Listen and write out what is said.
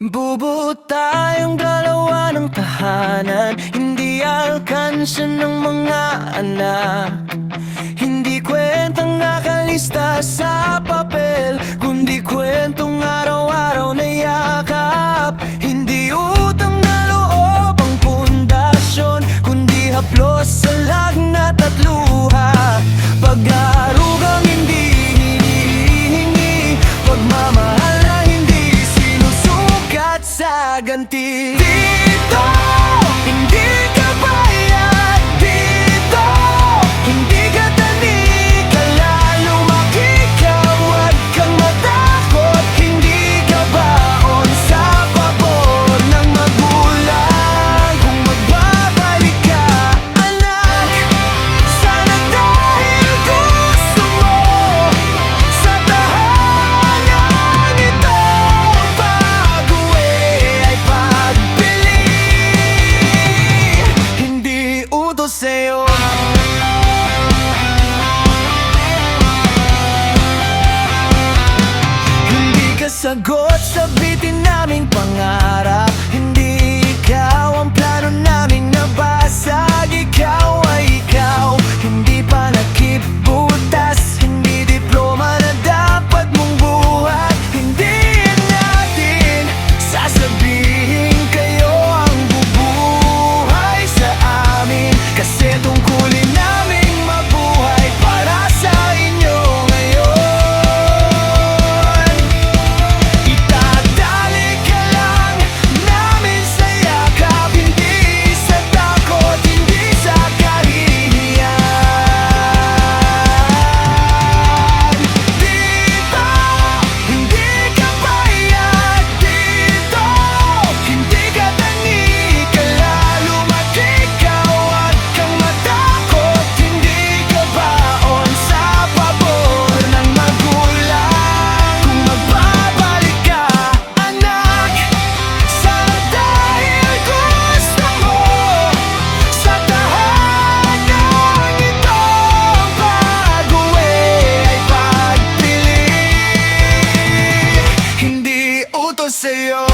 Bubuo tayong dalawa ng tahanan, hindi alkansya ng mga anak. Hindi kwentang nakalista sa papel, kundi kwentong araw-araw na yakap. Hindi utang na loob ang pundasyon, kundi haplos sa lagnat at luha. Pag-aarugang hindi hinihingi, pagmamahal na hindi sinusukat sa ganti. Dito, hindi ka bayad. Dito, hindi ka tanika, lalo makikaw. Huwag kang matakot, hindi ka baon sa pabor ng magulang. Kung magbabalik ka, anak, sana dahil gusto mo sa tahanan ito, pag-uwi ay pagbili, hindi utos sa'yo. Hindi ka sagot sa bitin naming pangarap, hindi ikaw ang plano naming nabasag. Ikaw ay ikaw, hindi pa nakibutas, hindi diploma na dapat mong buhat. Hindi natin sasabihin kayo ang bubuhay sa amin, kasi tungkulin naming mabuhay para sa inyo ngayon. Itadali ka lang namin sa yakap, hindi sa takot, hindi sa kahihiyan. Dito, hindi ka bayad. Dito, hindi ka tanika, lalo makikaw. Huwag kang matakot, hindi ka baon sa pabor ng magulang. Kung magbabalik ka, anak, sana dahil gusto mo sa tahanan ito, pag-uwi ay pagpili, hindi utos sa'yo.